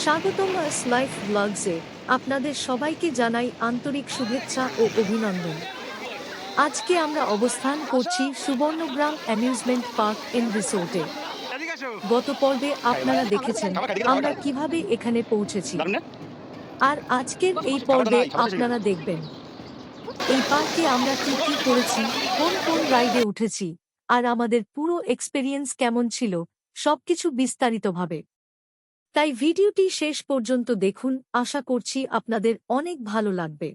স্বাগতম লাইফ ব্লগসে আপনাদের সবাইকে জানাই আন্তরিক শুভেচ্ছা ও অভিনন্দন। আজকে আমরা অবস্থান করছি সুবর্ণগ্রাম অ্যামিউজমেন্ট পার্ক এন্ড রিসোর্টে। গত পর্বে আপনারা দেখেছেন আমরা কিভাবে এখানে পৌঁছেছি, আর আজকের এই পর্বে আপনারা দেখবেন এই পার্কে আমরা কি কি করেছি, কোন কোন রাইডে উঠেছি, আর আমাদের পুরো এক্সপেরিয়েন্স কেমন ছিল, সবকিছু বিস্তারিতভাবে। তাই ভিডিওটি শেষ পর্যন্ত দেখুন, আশা করছি আপনাদের অনেক ভালো লাগবে।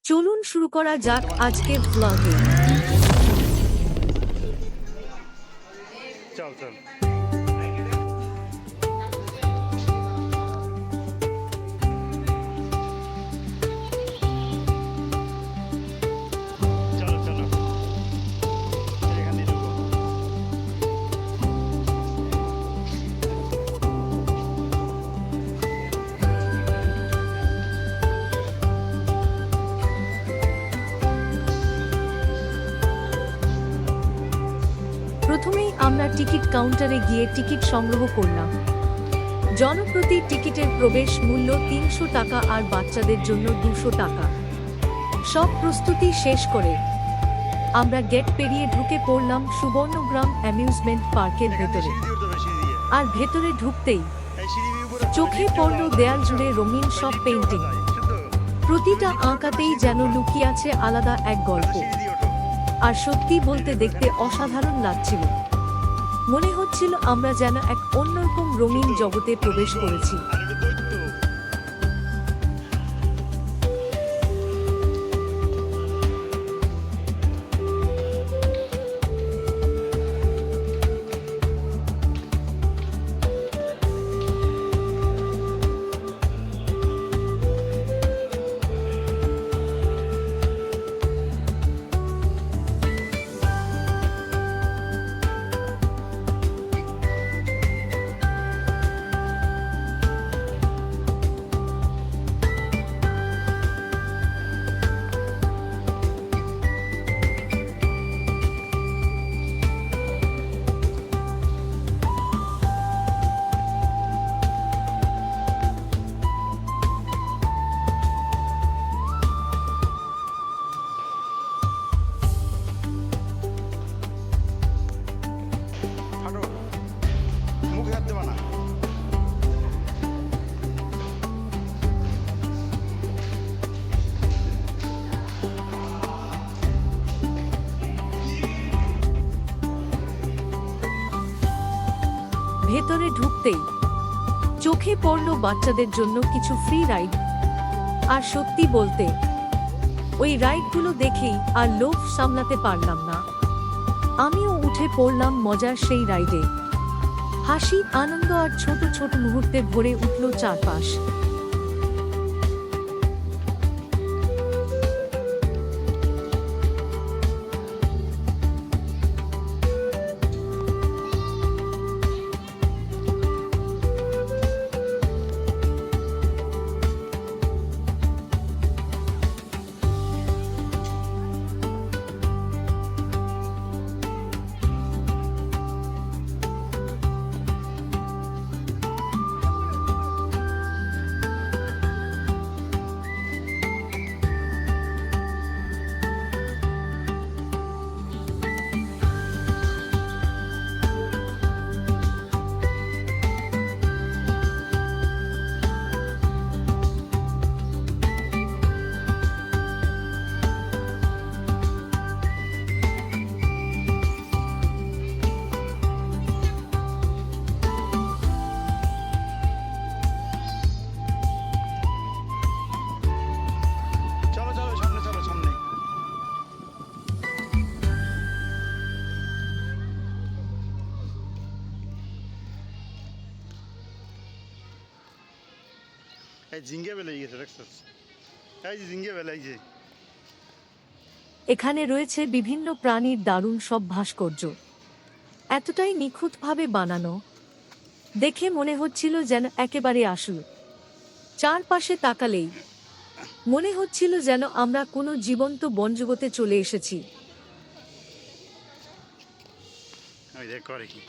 চলুন শুরু করা যাক আজকের ভ্লগে। চল চল চলো চলো এখানে ঢুকো। প্রথমেই আমরা টিকিট কাউন্টারে গিয়ে টিকিট সংগ্রহ করলাম। জনপ্রতি টিকিটের প্রবেশ মূল্য ৩০০ টাকা আর বাচ্চাদের জন্য ২০০ টাকা। সব প্রস্তুতি শেষ করে আমরা গেট পেরিয়ে ঢুকে পড়লাম সুবর্ণগ্রাম অ্যামিউজমেন্ট পার্কের ভেতরে। সিঁড়ি দিয়ে উঠতে হবে, সিঁড়ি দিয়ে। আর ভেতরে ঢুকতেই এই সিঁড়ি দিয়ে উপরে চোখে পড়ল দেয়াল জুড়ে রঙিন সব পেইন্টিং। প্রতিটা আঁকাতেই যেন লুকিয়ে আছে আলাদা এক গল্প। সিঁড়ি দিয়ে ওঠো। আর সত্যি বলতে দেখতে অসাধারণ লাগছিল। মনে হচ্ছিল আমরা যেন এক অন্যরকম রঙিন জগতে প্রবেশ করেছি। আর একটু দৈত্য। হাঁটো। মুখে হাত দেবা না। ভেতরে ঢুকতেই চোখে পড়ল বাচ্চাদের জন্য কিছু ফ্রি রাইড। আর সত্যি বলতে ওই রাইডগুলো দেখেই আর লোভ সামলাতে পারলাম না। আমিও উঠে পড়লাম মজার সেই রাইডে। হাসি, আনন্দ আর ছোট ছোট মুহূর্তে ভরে উঠল চারপাশ। চলো চলো সামনে, চলো সামনে। এই ঝিঙ্গে বেলে গেছে, দেখছিস? এই যে ঝিঙ্গে বেলে, এই যে। এখানে রয়েছে বিভিন্ন প্রাণীর দারুণ সব ভাস্কর্য। এতটাই নিখুঁতভাবে বানানো, দেখে মনে হচ্ছিল যেন একেবারে আসল। চারপাশে তাকালেই মনে হচ্ছিল যেন আমরা কোনো জীবন্ত বনজগতে চলে এসেছি। ওই দেখ করে কি।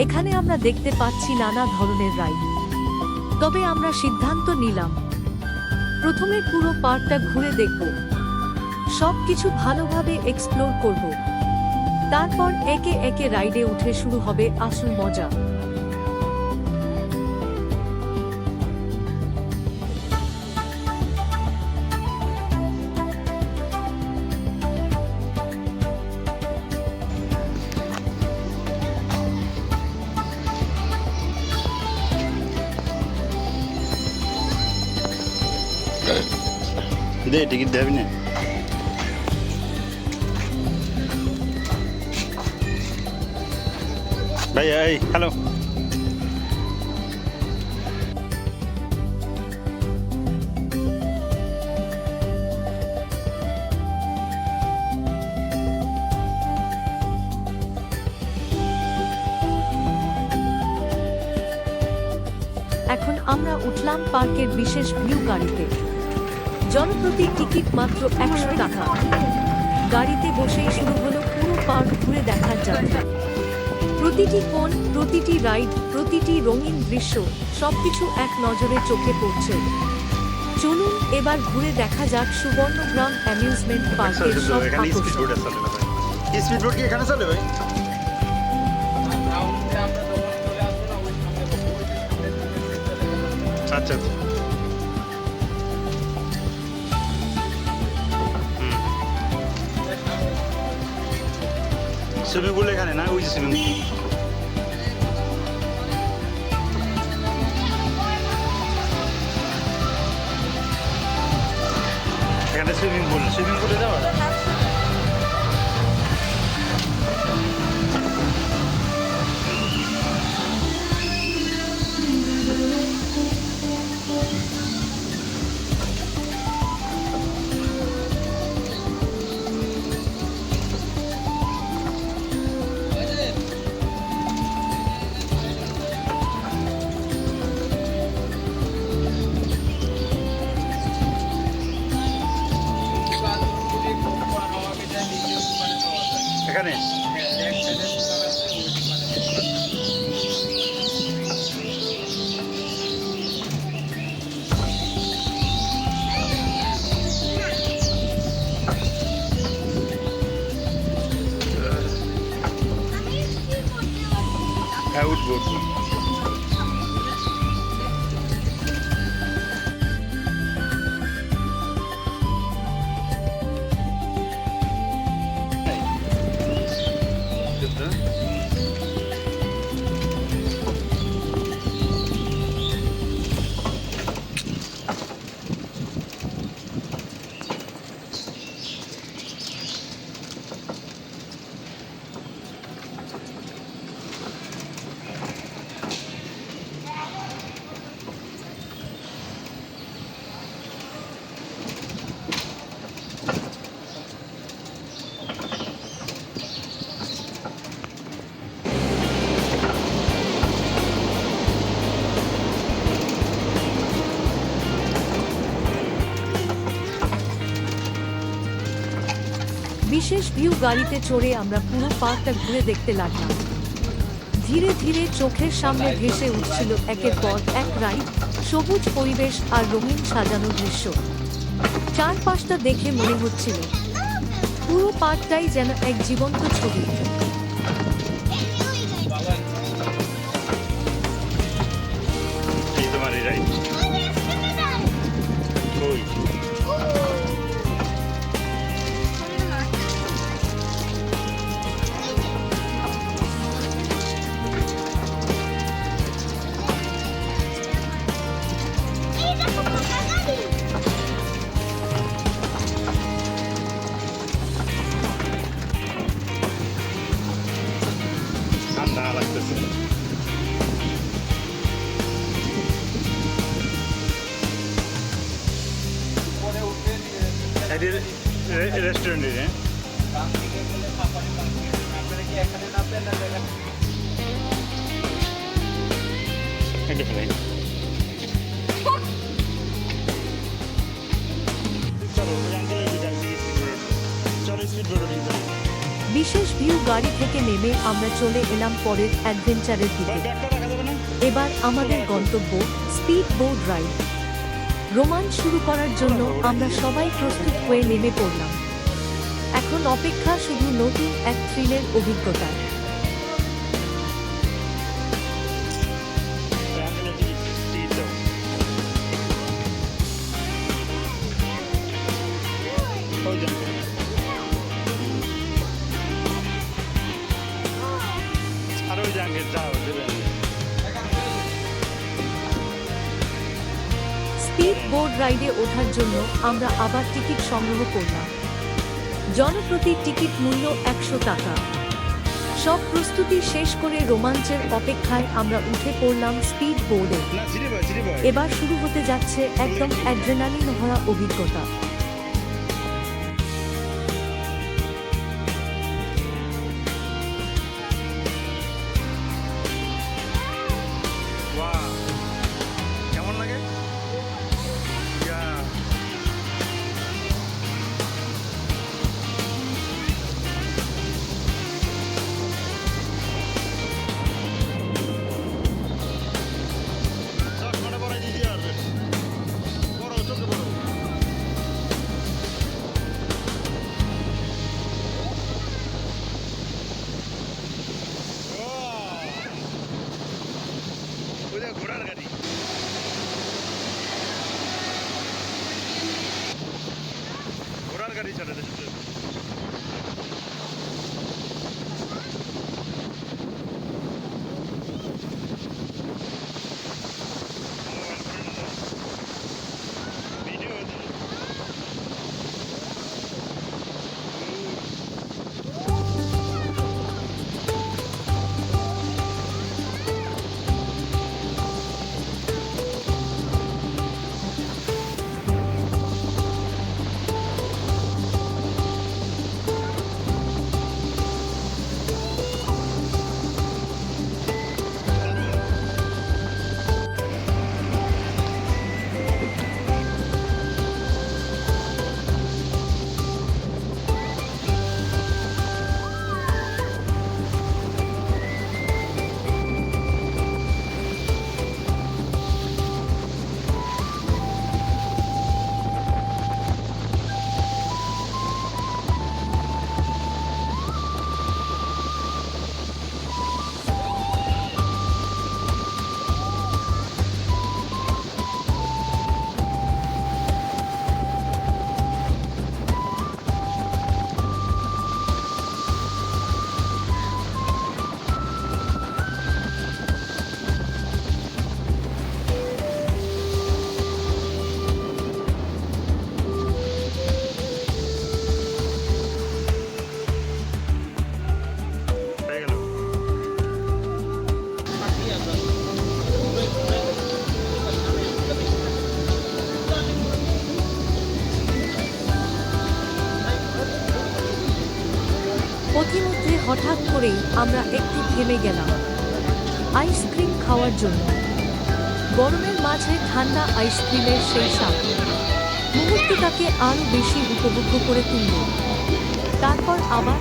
এখানে আমরা দেখতে পাচ্ছি নানা ধরনের রাইড। তবে আমরা সিদ্ধান্ত নিলাম প্রথমে পুরো পার্কটা ঘুরে দেখব, সবকিছু ভালোভাবে এক্সপ্লোর করব, তারপর একে একে রাইডে উঠে শুরু হবে আসল মজা। দে টিকিট দেবি না? ভাই এই হ্যালো, এখন আমরা উঠলাম পার্কের বিশেষ ভিউ গাড়িতে। জনপ্রতি টিকিট মাত্র 100 টাকা। গাড়িতে বসেই শুরু হলো পুরো পার্ক ঘুরে দেখার যাত্রা। প্রতিটি কোণ, প্রতিটি রাইড, প্রতিটি রঙিন দৃশ্য সবকিছু এক নজরে চোখে পড়ছে। চলুন এবার ঘুরে দেখা যাক সুবর্ণগ্রাম অ্যামিউজমেন্ট পার্কের সব এখানে স্পিড আকর্ষণ। বোট আছে ভাই। স্পিড বোট কি এখানে চলে ভাই? আচ্ছা আচ্ছা। সুইমিং পুল এখানে না, ওই যে সুইমিং পুল। এখানে সুইমিং পুল, সুইমিং পুলে যাওয়া। এখানে হ্যাঁ উঠবো উঠবো। বিশেষ ভিউ গাড়িতে চড়ে আমরা পুরো পার্কটা ঘুরে দেখতে লাগলাম। ধীরে ধীরে চোখের সামনে ভেসে উঠছিল একের পর এক রাইড, সবুজ পরিবেশ আর রঙিন সাজানো দৃশ্য। চারপাশটা দেখে মনে হচ্ছিল পুরো পার্কটাই যেন এক জীবন্ত ছবি। এই তোমার এই রাইড ওই ঠান্ডা লাগতেছে। রেস্টুরেন্টে হ্যাঁ বিশেষ ভিউ গাড়ি থেকে নেমে আমরা চলে এলাম পরের অ্যাডভেঞ্চারের দিকে। এবার আমাদের গন্তব্য স্পিড বোট রাইড। রোমাঞ্চ শুরু করার জন্য আমরা সবাই প্রস্তুত হয়ে নেমে পড়লাম। এখন অপেক্ষা শুধু নতুন এক থ্রিলের অভিজ্ঞতা। স্পিড বোট রাইডে ওঠার জন্য আমরা আবার টিকিট সংগ্রহ করলাম। জনপ্রতি টিকিট মূল্য 100 টাকা। সব প্রস্তুতি শেষ করে রোমাঞ্চের অপেক্ষায় আমরা উঠে পড়লাম স্পিড বোর্ডে। এবার শুরু হতে যাচ্ছে একদম অ্যাড্রেনালিন ভরা অভিজ্ঞতা। কেমন লাগে? ঘোড়ার গাড়ি, ঘোড়ার গাড়ি চলে যাচ্ছে। পথিমধ্যে হঠাৎ করেই আমরা একটু থেমে গেলাম আইসক্রিম খাওয়ার জন্য। গরমের মাঝে ঠান্ডা আইসক্রিমের সেই স্বাদ মুহূর্তটাকে আরও বেশি উপভোগ্য করে তুলল। তারপর আবার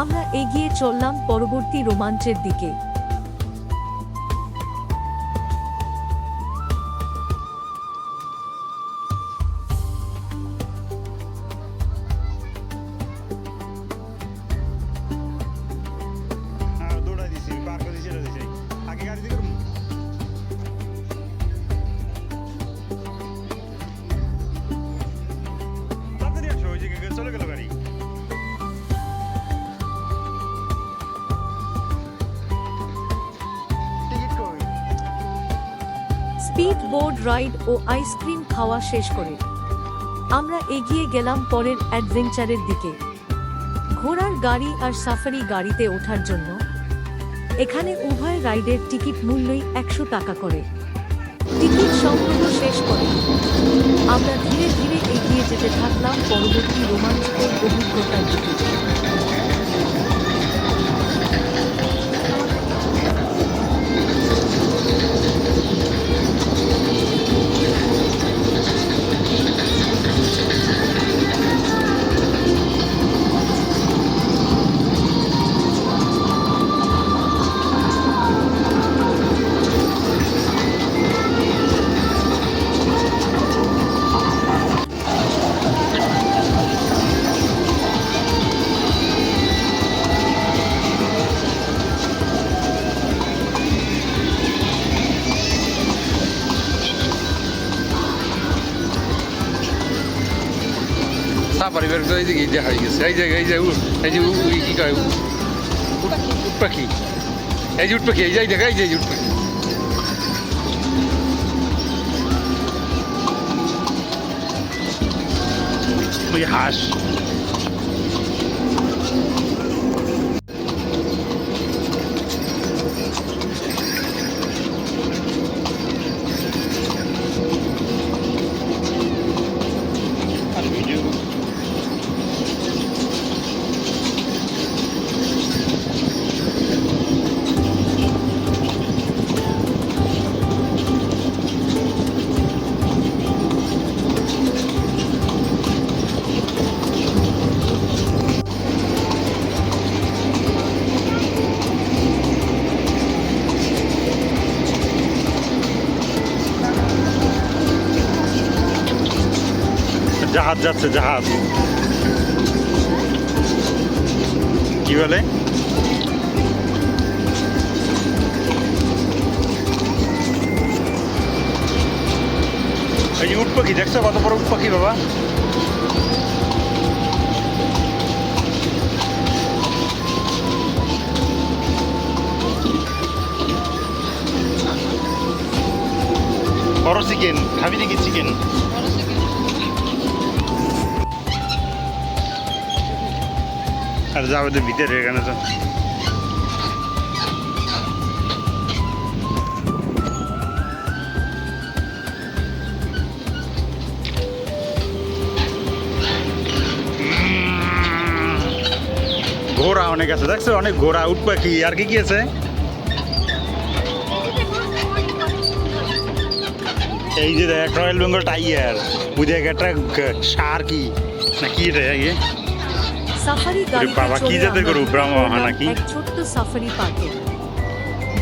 আমরা এগিয়ে চললাম পরবর্তী রোমাঞ্চের দিকে। চলে গেল গাড়ি। স্পিড বোট রাইড ও আইসক্রিম খাওয়া শেষ করে আমরা এগিয়ে গেলাম পরের অ্যাডভেঞ্চারের দিকে, ঘোড়ার গাড়ি আর সাফারি গাড়িতে ওঠার জন্য। এখানে উভয় রাইডের টিকিট মূল্যই 100 টাকা করে। টিকিট সংগ্রহ শেষ করে আমরা ধীরে ধীরে এগিয়ে যেতে থাকলাম পরবর্তী রোমাঞ্চকর অভিজ্ঞতার দিকে। সাফারি বের এই যে দেখা গেছে কি কয় উট পাখি এই যে উট পাখি এই যে দেখা এই যে উট পাখি ওই হাঁস জাহাজ যাচ্ছে জাহাজ কি বলে এই যে উট পাখি দেখছো কত বড় উট পাখি বাবা বড় চিকেন খাবি নাকি চিকেন আর যাবে তো ভিতরে এখানে তো ঘোড়া অনেক আছে দেখছো অনেক ঘোড়া উট পাখি আর কি কি আছে এই যে দেখ রয়্যাল বেঙ্গল টাইগার ওই দেখ একটা ষাঁড় কি না কি এটা ইয়ে সাফারি গাড়িতে বাবা, কি চড়ে যাতে আমরা গরু, ঢুকে ব্রাহ্মা পড়লাম নাকি? এক ছোট্ট সাফারি পার্কে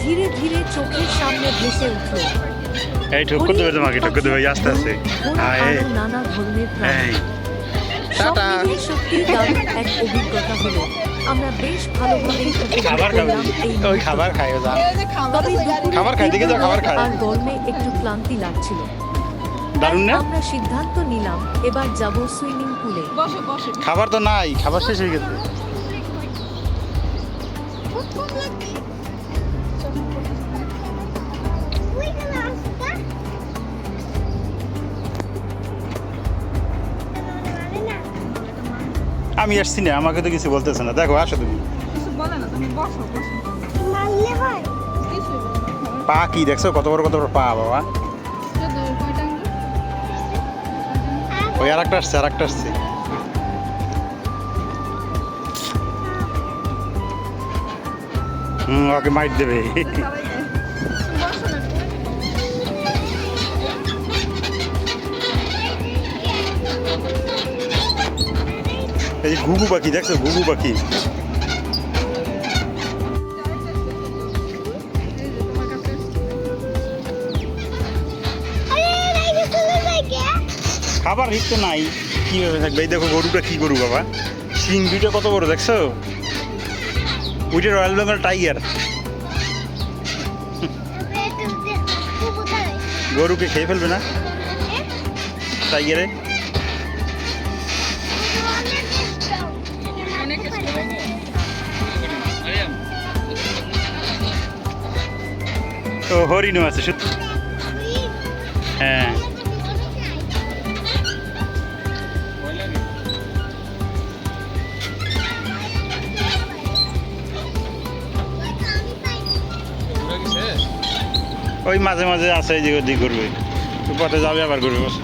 ধীরে ধীরে চোখের সামনে ভেসে উঠল এই ঠক্কর দেবে তোমাকে ঠক্কর দেবে আস্তে আস্তে আরো নানা ধরনের প্রাণী এই সব টাটা। মিলিয়ে সত্যি দারুণ এক অভিজ্ঞতা হলো আমরা বেশ ভালোভাবেই উপভোগ খাবার খাবে করলাম এই ওই মুহূর্ত। খাবার খায় যা তবে দুপুরে খাবার খায়, দেখে যাও, খাবার খায়। আর গরমে একটু ক্লান্তি লাগছিল দারুণ না তাই আমরা সিদ্ধান্ত নিলাম এবার যাব সুইমিং পুলে খাবার তো নাই খাবার শেষ হয়ে গেছে আমি আসছি না আমাকে তো কিছু বলতেছে না দেখো আসো তুমি পা কি দেখছো কত বড় পা বাবা ওই আর একটা আসছে ওকে মাইট দেবে এই যে ঘুঘু পাখি দেখছো ঘুঘু পাখি খাবার ঠিক তো নাই কিভাবে থাকবে এই দেখো গরুটা কি গরু বাবা সিং দুইটা কত বড় দেখছো ওইটা রয়্যাল বেঙ্গল টাইগার গরুকে খেয়ে ফেলবে না টাইগারে ও হরিণও আছে সত্যি হ্যাঁ ওই মাঝে মাঝে আছে এই যে ওদিক ঘুরবে পথে যাবে আবার ঘুরবে বসে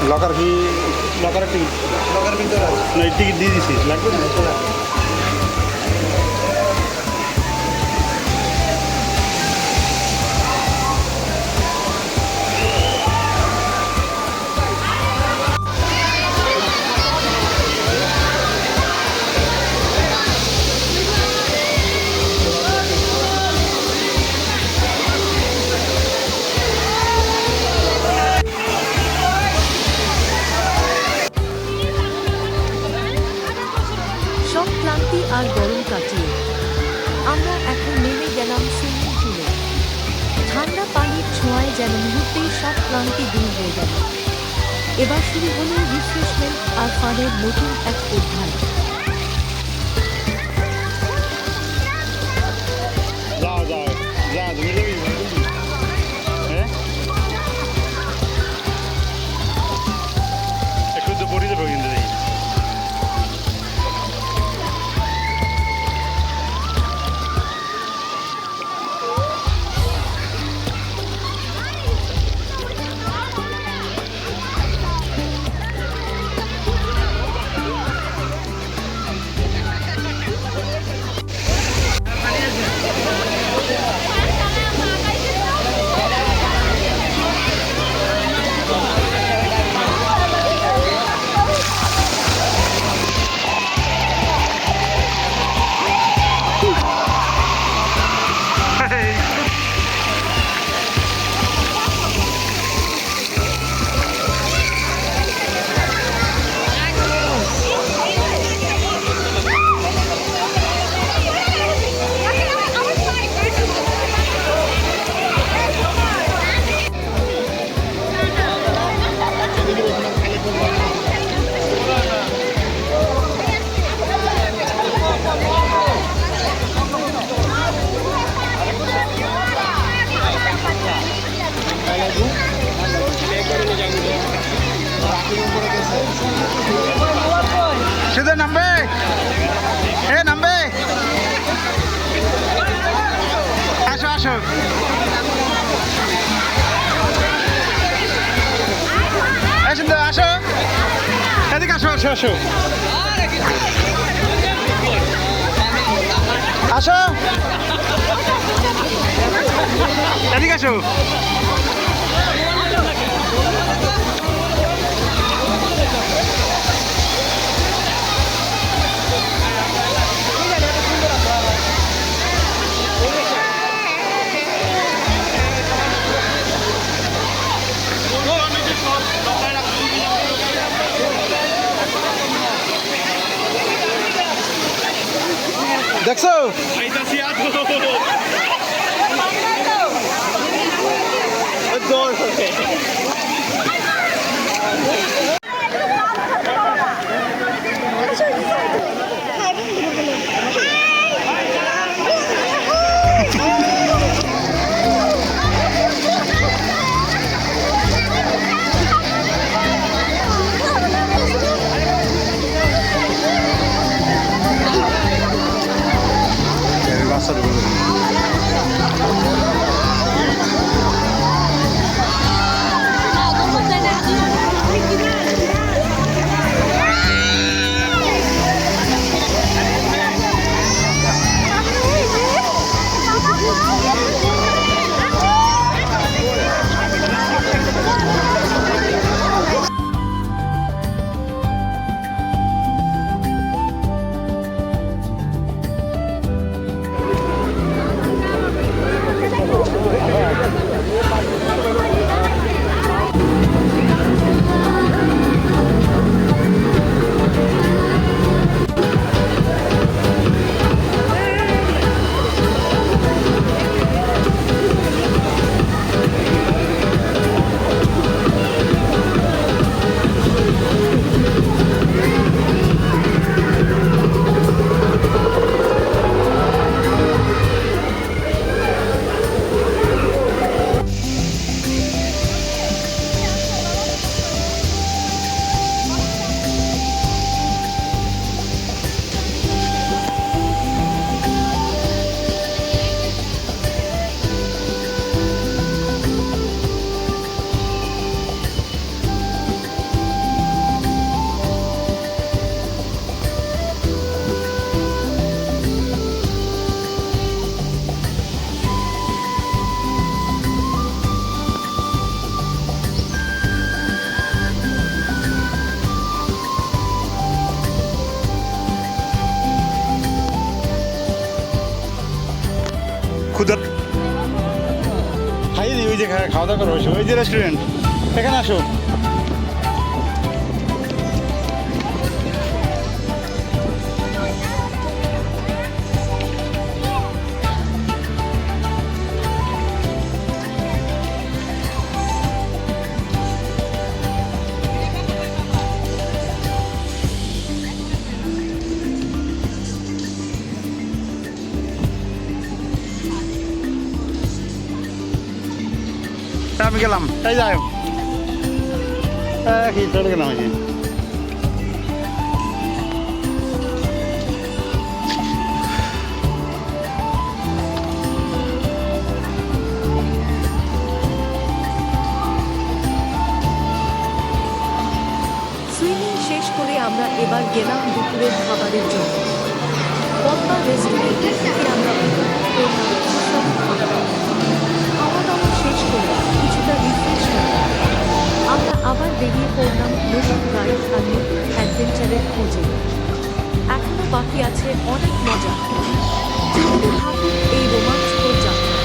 লকার কি লকারের টিকিট লকার ভিতরে আছে। না টিকিট দিয়ে দিছি লাগবে না সব ক্লান্তি আর গরম কাটিয়ে আমরা এখন নেমে গেলাম সুইমিং পুলে। ঠান্ডা পানির ছোঁয়ায় যেন মুহূর্তেই সব ক্লান্তি দূর হয়ে গেল। এবার শুরু হলো রিফ্রেশমেন্ট আর ফানের নতুন এক অধ্যায়। যাও যাও যা তুমি যাবি হ্যাঁ একটু তো পড়ে যাবো কিন্তু দেখি শুধু নামবে এ নামবে আসো আসো সুন্দর আসো এদিকে আসো আসো আসো আসো এদিকে আসো দেখছো ক্ষুদা খাইয়ে দিই, ওই যে খাওয়া দাওয়া করো, ওই যে রেস্টুরেন্ট, এখানে আসো। আমি গেলাম, তাই যাই কি চলে গেলাম। এই সুইমিং শেষ করে আমরা এবার গেলাম দুপুরের খাবারের জন্য। পদ্মা রেস্টুরেন্টের থেকে আমরা উপভোগ করলাম সুস্বাদু খাবার। খাওয়া দাওয়া শেষ করে কিছুটা রিফ্রেশমেন্ট আমরা আবার বেরিয়ে পড়লাম নতুন রাইড আর নতুন অ্যাডভেঞ্চারের খোঁজে। এখনো বাকি আছে অনেক মজা। চলতে থাকুক এই রোমাঞ্চকর যাত্রা।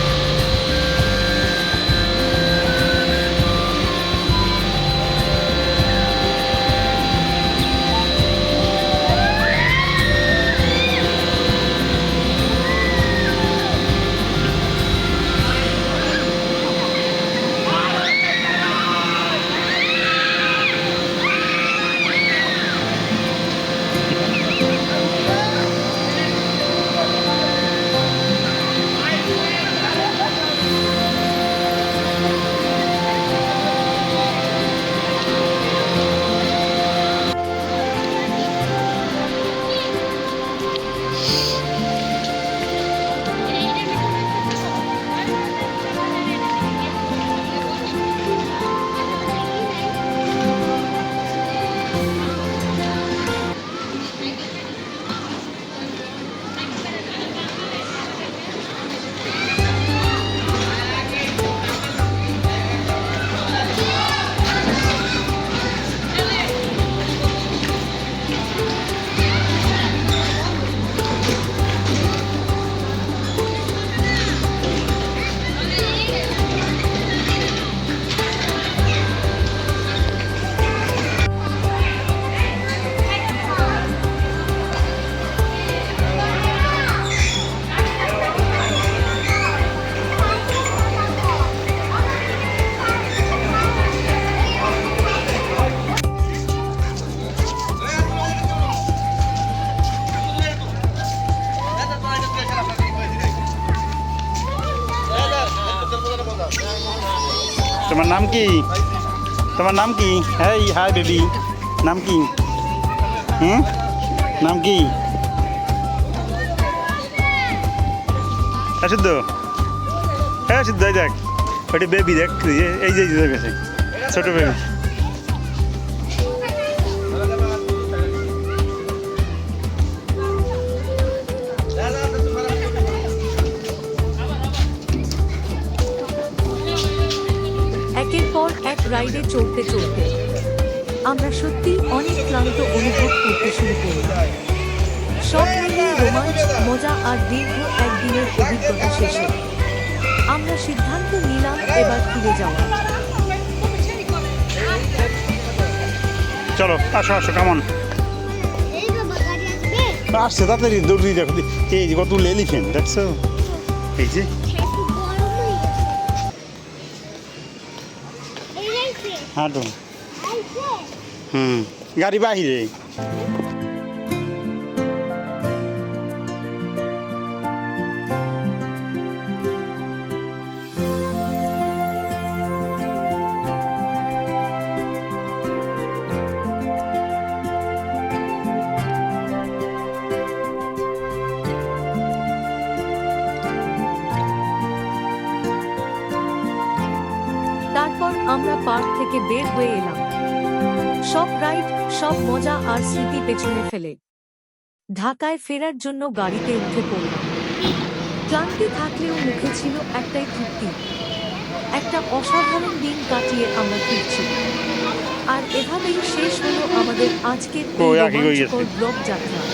তোমার নাম কি? তোমার নাম কি? হ্যাঁ, হাই বেবি, নাম কি? হুম, নাম কি? সিদ্ধ, হ্যাঁ সিদ্ধ, এই দেখ ওটি বেবি, দেখ এই যে গেছে ছোট বেবি। একের পর এক রাইডে চড়তে চড়তে আমরা সত্যি অনেক ক্লান্ত অনুভব করতে শুরু করলাম। সব মিলিয়ে রোমাঞ্চ, মজা আর দীর্ঘ একদিনের অভিজ্ঞতা শেষে আমরা সিদ্ধান্ত নিলাম এবার ফিরে যাওয়া। চলো আসো আসো, কেমন আসছে তাড়াতাড়ি দৌড়ি, দেখো এই যে কত এলিফেন্ট দেখছো, এই যে হাঁটো। গাড়ি বাহিরে। তারপর আমরা পার্ক থেকে বের হয়ে এলাম, সব রাইড, সব মজা আর স্মৃতি পেছনে ফেলে ঢাকায় ফেরার জন্য গাড়িতে উঠে পড়লাম। ক্লান্তি থাকলেও মুখে ছিল একটাই তৃপ্তি, একটা অসাধারণ দিন কাটিয়ে আমরা ফিরছি। আর এভাবেই শেষ হলো আমাদের আজকের এই রোমাঞ্চকর ব্লগ যাত্রা।